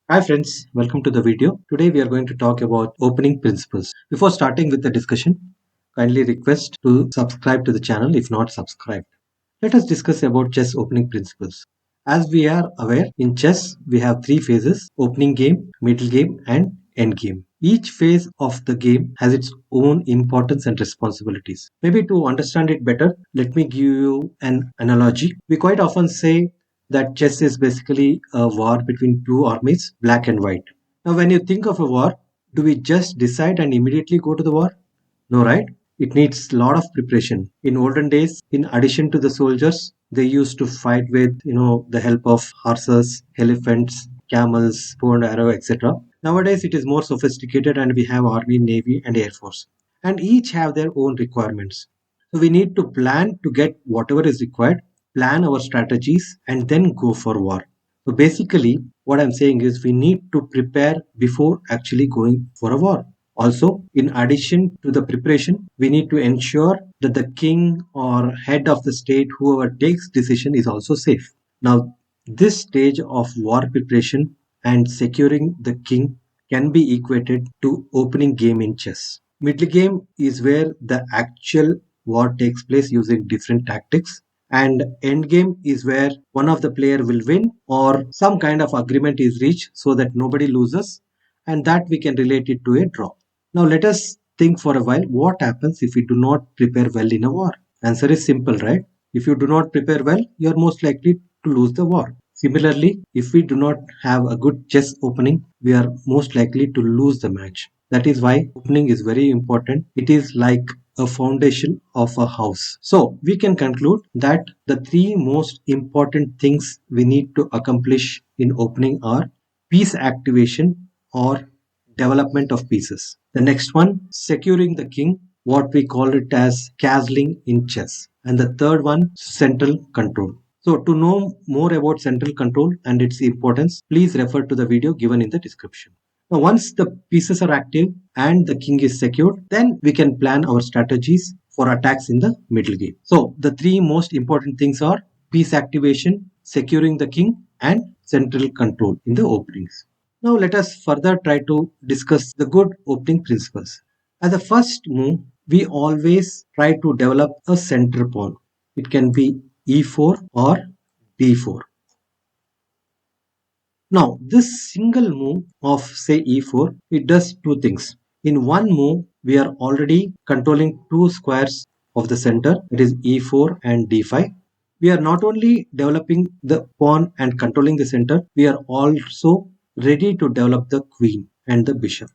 Hi friends, welcome to the video. Today we are going to talk about opening principles. Before starting with the discussion, kindly request to subscribe to the channel if not subscribed. Let us discuss about chess opening principles. As we are aware, in chess we have three phases: opening game, middle game and end game. Each phase of the game has its own importance and responsibilities. Maybe to understand it better, let me give you an analogy. We quite often say that chess is basically a war between two armies, black and white. Now, when you think of a war, do we just decide and immediately go to the war? No, right? It needs a lot of preparation. In olden days, in addition to the soldiers, they used to fight with, the help of horses, elephants, camels, bow and arrow, etc. Nowadays, it is more sophisticated and we have army, navy and air force. And each have their own requirements. So we need to plan to get whatever is required, plan our strategies and then go for war. So basically, what I'm saying is we need to prepare before actually going for a war. Also, in addition to the preparation, we need to ensure that the king or head of the state, whoever takes decision, is also safe. Now, this stage of war preparation and securing the king can be equated to opening game in chess. Middle game is where the actual war takes place using different tactics, and end game is where one of the player will win or some kind of agreement is reached so that nobody loses, and that we can relate it to a draw. Now let us think for a while what happens if we do not prepare well in a war. Answer is simple, right? If you do not prepare well, you are most likely to lose the war. Similarly, if we do not have a good chess opening, we are most likely to lose the match. That is why opening is very important. It is like a foundation of a house. So we can conclude that the three most important things we need to accomplish in opening are piece activation or development of pieces. The next one, securing the king, what we call it as castling in chess. And the third one, central control. So to know more about central control and its importance, please refer to the video given in the description. Now, once the pieces are active and the king is secured, then we can plan our strategies for attacks in the middle game. So the three most important things are piece activation, securing the king, and central control in the openings. Now let us further try to discuss the good opening principles. As a first move, we always try to develop a center pawn. It can be e4 or d4. Now, this single move of say e4, it does two things. In one move, we are already controlling two squares of the center, that is e4 and d5. We are not only developing the pawn and controlling the center, we are also ready to develop the queen and the bishop,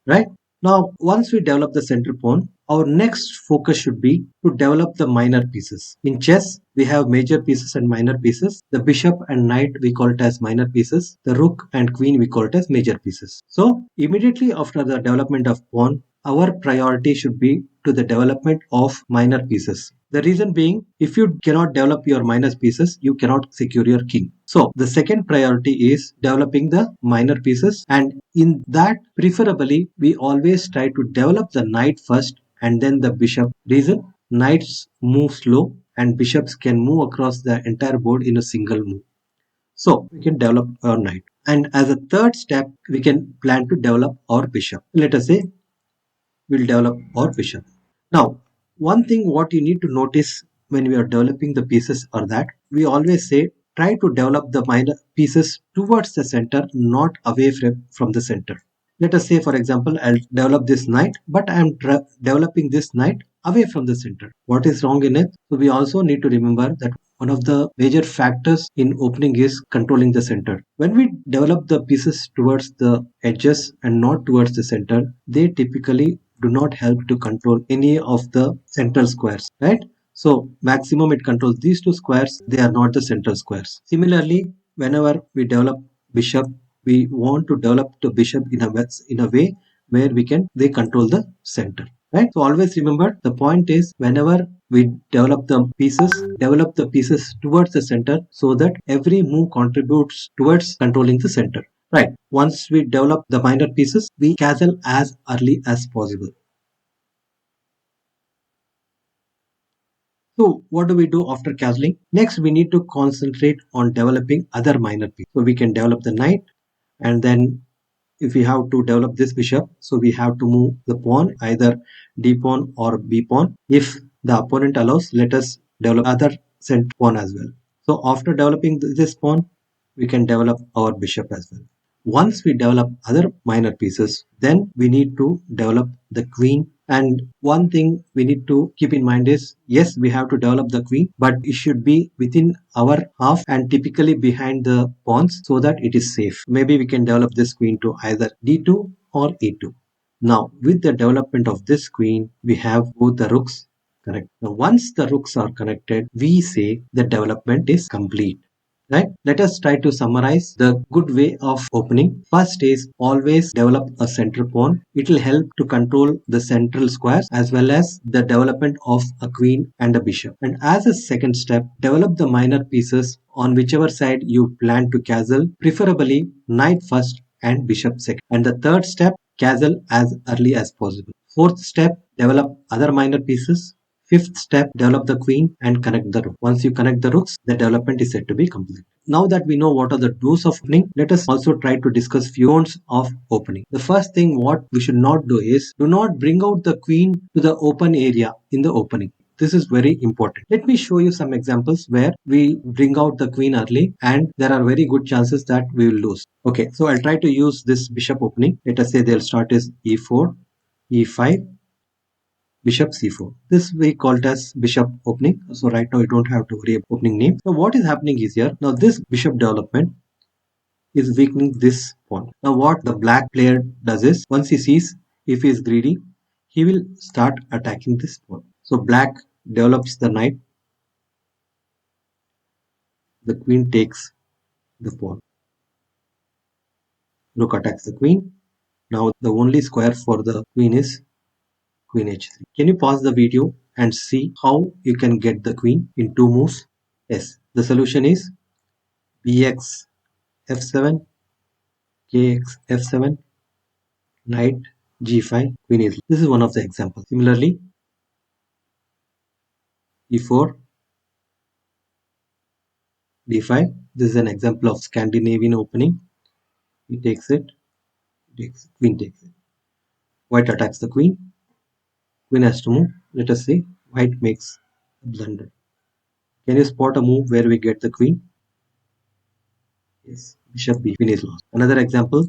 right? Now, once we develop the center pawn, our next focus should be to develop the minor pieces. In chess, we have major pieces and minor pieces. The bishop and knight, we call it as minor pieces. The rook and queen, we call it as major pieces. So, immediately after the development of pawn, our priority should be to the development of minor pieces. The reason being, if you cannot develop your minor pieces, you cannot secure your king. So the second priority is developing the minor pieces, and in that preferably we always try to develop the knight first and then the bishop. Reason, knights move slow and bishops can move across the entire board in a single move. So we can develop our knight. And as a third step, we can plan to develop our bishop. Let us say we'll develop our bishop. Now, one thing what you need to notice when we are developing the pieces are that we always say try to develop the minor pieces towards the center, not away from the center. Let us say, for example, I'll develop this knight, but I'm developing this knight away from the center. What is wrong in it? So we also need to remember that one of the major factors in opening is controlling the center. When we develop the pieces towards the edges and not towards the center, they typically do not help to control any of the central squares, right? So maximum it controls these two squares, they are not the central squares. Similarly, whenever we develop bishop, we want to develop the bishop in a way where they control the center, right? So always remember the point is whenever we develop the pieces towards the center so that every move contributes towards controlling the center. Right. Once we develop the minor pieces, we castle as early as possible. So what do we do after castling? Next, we need to concentrate on developing other minor pieces. So we can develop the knight, and then if we have to develop this bishop, so we have to move the pawn, either d pawn or b pawn. If the opponent allows, let us develop other center pawn as well. So after developing this pawn, we can develop our bishop as well. Once we develop other minor pieces, then we need to develop the queen. And one thing we need to keep in mind is, yes, we have to develop the queen, but it should be within our half and typically behind the pawns so that it is safe. Maybe we can develop this queen to either d2 or e2. Now, with the development of this queen, we have both the rooks connect. Now, once the rooks are connected, we say the development is complete. Right? Let us try to summarize the good way of opening. First is always develop a center pawn. It will help to control the central squares as well as the development of a queen and a bishop. And as a second step, develop the minor pieces on whichever side you plan to castle, preferably knight first and bishop second. And the third step, castle as early as possible. Fourth step, develop other minor pieces. Fifth step, develop the queen and connect the rook. Once you connect the rooks, the development is said to be complete. Now that we know what are the do's of opening, let us also try to discuss few don'ts of opening. The first thing what we should not do is, do not bring out the queen to the open area in the opening. This is very important. Let me show you some examples where we bring out the queen early and there are very good chances that we will lose. Okay, so I'll try to use this bishop opening. Let us say they'll start as e4, e5, bishop c4. This we called as bishop opening. So right now you don't have to worry about opening name. So what is happening is here, now this bishop development is weakening this pawn. Now what the black player does is, once he sees if he is greedy, he will start attacking this pawn. So black develops the knight, the queen takes the pawn. Rook attacks the queen. Now the only square for the queen is queen h3. Can you pause the video and see how you can get the queen in two moves? Yes, the solution is bx f7, kx f7, knight g5, queen is. This is one of the examples. Similarly, e4, d5. This is an example of Scandinavian opening. He takes it, queen takes it. White attacks the queen. Queen has to move. Let us say white makes a blunder. Can you spot a move where we get the queen? Yes, bishop b, queen is lost. Another example,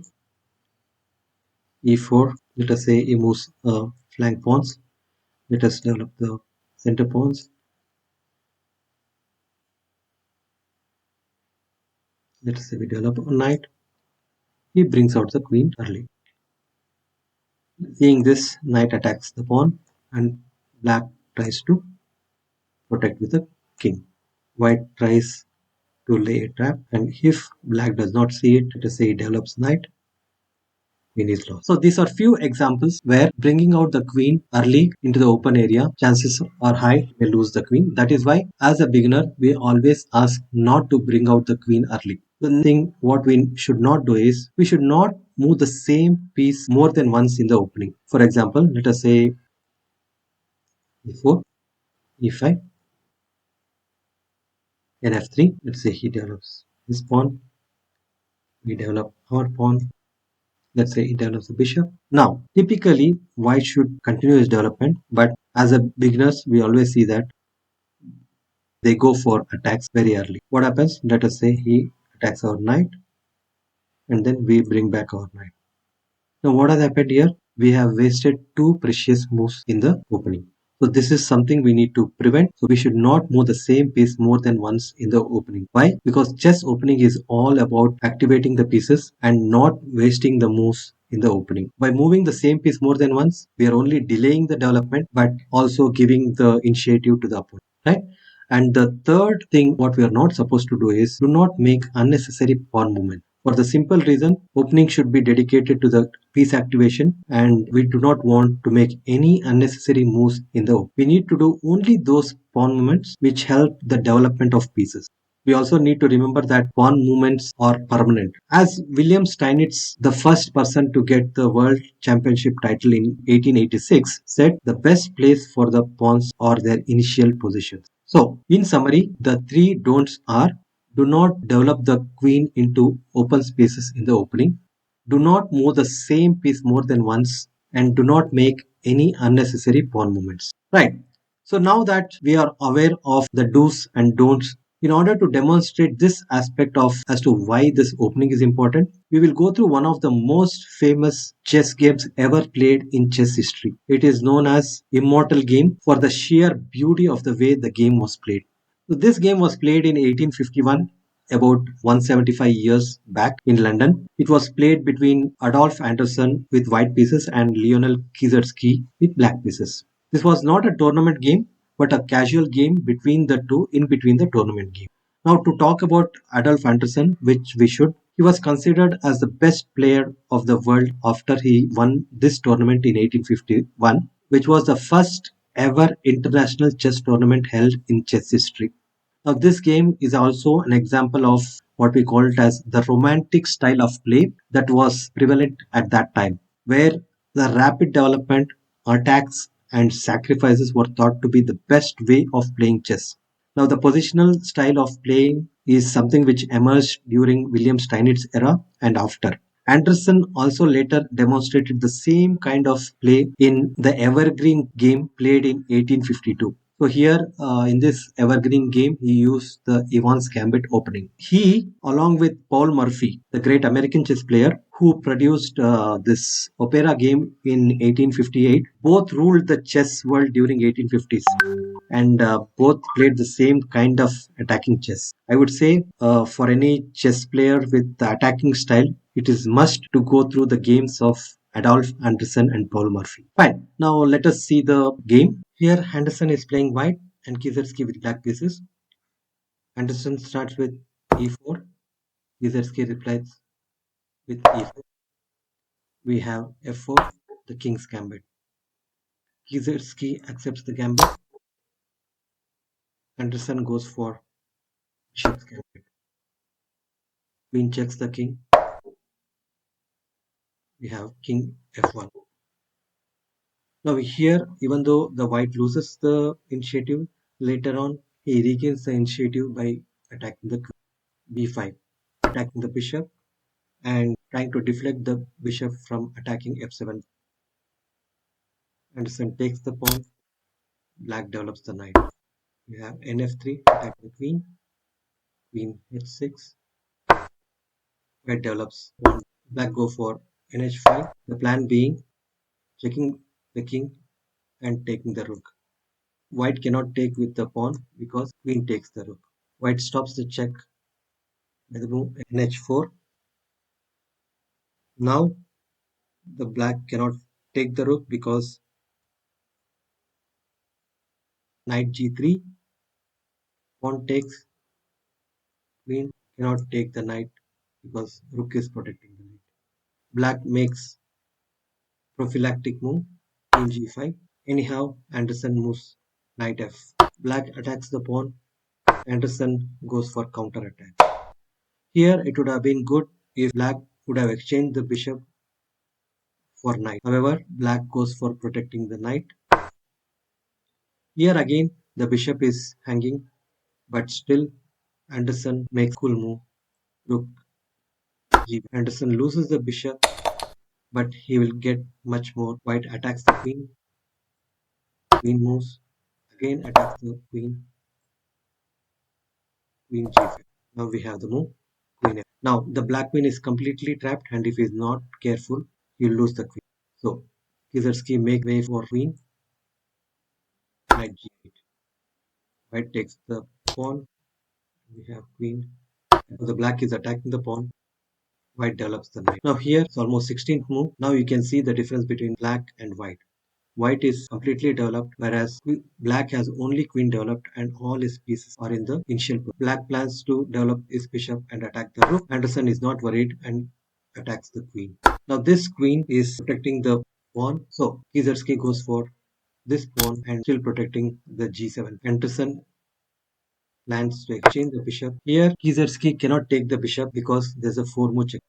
e4. Let us say he moves flank pawns. Let us develop the center pawns. Let us say we develop a knight. He brings out the queen early. Seeing this, knight attacks the pawn and black tries to protect with a king. White tries to lay a trap, and if black does not see it, let us say he develops knight, queen is lost. So these are few examples where bringing out the queen early into the open area, chances are high we lose the queen. That is why as a beginner, we always ask not to bring out the queen early. The thing what we should not do is, we should not move the same piece more than once in the opening. For example, let us say e4, e5, and f3. Let's say he develops his pawn, we develop our pawn. Let's say it develops a bishop. Now, typically, white should continue its development, but as a beginners, we always see that they go for attacks very early. What happens? Let us say he attacks our knight, and then we bring back our knight. Now, what has happened here? We have wasted two precious moves in the opening. So this is something we need to prevent. So we should not move the same piece more than once in the opening. Why? Because chess opening is all about activating the pieces and not wasting the moves in the opening. By moving the same piece more than once, we are only delaying the development but also giving the initiative to the opponent. Right? And the third thing what we are not supposed to do is, do not make unnecessary pawn movement. For the simple reason, opening should be dedicated to the piece activation and we do not want to make any unnecessary moves in the opening. We need to do only those pawn movements which help the development of pieces. We also need to remember that pawn movements are permanent. As William Steinitz, the first person to get the world championship title in 1886, said the best place for the pawns are their initial positions. So, in summary, the three don'ts are: do not develop the queen into open spaces in the opening, do not move the same piece more than once, and do not make any unnecessary pawn movements. Right. So now that we are aware of the do's and don'ts, in order to demonstrate this aspect of as to why this opening is important, we will go through one of the most famous chess games ever played in chess history. It is known as Immortal game for the sheer beauty of the way the game was played. So this game was played in 1851, about 175 years back in London. It was played between Adolf Anderssen with white pieces and Lionel Kieserski with black pieces. This was not a tournament game, but a casual game between the two in between the tournament game. Now, to talk about Adolf Anderssen, which we should, he was considered as the best player of the world after he won this tournament in 1851, which was the first ever international chess tournament held in chess history. Now, this game is also an example of what we called as the romantic style of play that was prevalent at that time, where the rapid development, attacks, and sacrifices were thought to be the best way of playing chess. Now, the positional style of playing is something which emerged during William Steinitz era and after. Anderson also later demonstrated the same kind of play in the evergreen game played in 1852. So here in this evergreen game, he used the Evans Gambit opening. He, along with Paul Murphy, the great American chess player who produced this opera game in 1858, both ruled the chess world during 1850s and both played the same kind of attacking chess. I would say for any chess player with the attacking style, it is must to go through the games of Adolf Anderssen and Paul Murphy. Fine. Now let us see the game. Here Anderson is playing white and Kieserski with black pieces. Anderson starts with e4. Kieserski replies with e4. We have f4, the king's gambit. Kieserski accepts the gambit. Anderson goes for bishop's gambit. Queen checks the king. We have king f1. Now here, even though the white loses the initiative, later on he regains the initiative by attacking the b5, attacking the bishop and trying to deflect the bishop from attacking f7. Anderson takes the pawn, black develops the knight. We have nf3, attack the queen, queen h6, white develops pawn, black go for nh5, the plan being checking the king and taking the rook. White cannot take with the pawn because queen takes the rook. White stops the check by the move nh4. Now the black cannot take the rook because knight g3, pawn takes, queen cannot take the knight because rook is protecting the knight. Black makes prophylactic move, queen g5. Anyhow, Anderson moves knight f. Black attacks the pawn, Anderson goes for counter attack. Here it would have been good if black would have exchanged the bishop for knight. However, black goes for protecting the knight. Here again the bishop is hanging, but still Anderson makes cool move. Rook g. Anderson loses the bishop, but he will get much more. White attacks the queen. Queen moves. Again attacks the queen. Queen g5. Now we have the move. Queen f. Now the black queen is completely trapped, and if he is not careful, he'll lose the queen. So Kieserski make way for queen. Knight g8. White takes the pawn. We have queen. The black is attacking the pawn. White develops the knight. Now here it's almost 16th move. Now you can see the difference between black and white. White is completely developed, whereas black has only queen developed and all his pieces are in the initial position. Black plans to develop his bishop and attack the rook. Anderson is not worried and attacks the queen. Now this queen is protecting the pawn. So Kieserski goes for this pawn and still protecting the g7. Anderson plans to exchange the bishop. Here Kieserski cannot take the bishop because there's a 4 move check.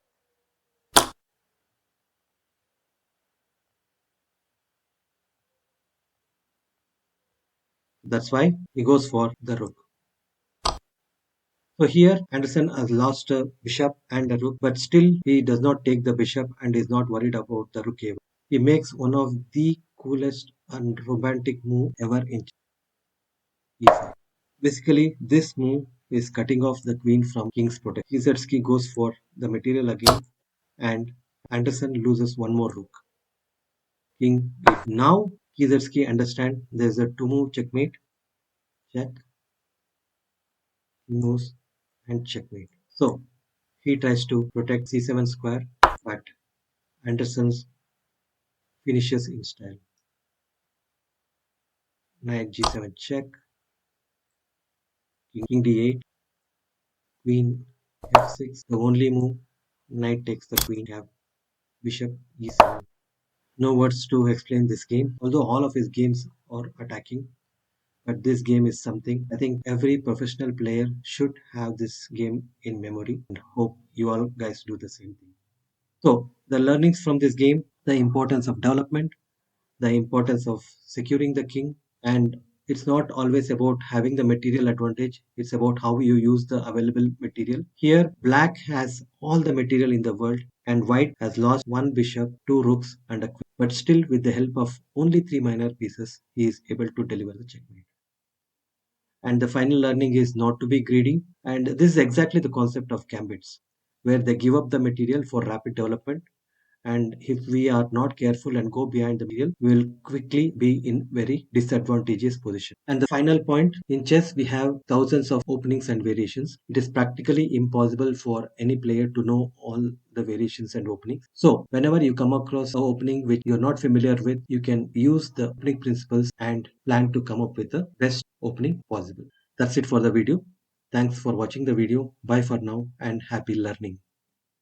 That's why he goes for the rook. So here Anderson has lost a bishop and a rook, but still he does not take the bishop and is not worried about the rook even. He makes one of the coolest and romantic move ever in e5. Basically, this move is cutting off the queen from king's protection. Kizetsky goes for the material again, and Anderson loses one more rook. King if now Kizetsky understand there's a two move checkmate, check, king moves, and checkmate. So he tries to protect c7 square, but Anderson finishes in style. Knight g7 check, king d8, queen f6. The only move, knight takes the queen, have bishop e7. No words to explain this game, although all of his games are attacking. But this game is something I think every professional player should have this game in memory, and hope you all guys do the same thing. So, the learnings from this game, the importance of development, the importance of securing the king, and it's not always about having the material advantage, it's about how you use the available material. Here black has all the material in the world and white has lost one bishop, two rooks, and a queen, but still with the help of only three minor pieces he is able to deliver the checkmate. And the final learning is not to be greedy, and this is exactly the concept of gambits, where they give up the material for rapid development, and if we are not careful and go behind the material, we will quickly be in very disadvantageous position. And the final point, in chess we have thousands of openings and variations. It is practically impossible for any player to know all the variations and openings. So whenever you come across an opening which you're not familiar with, you can use the opening principles and plan to come up with the best opening possible. That's it for the video. Thanks for watching the video. Bye for now and happy learning.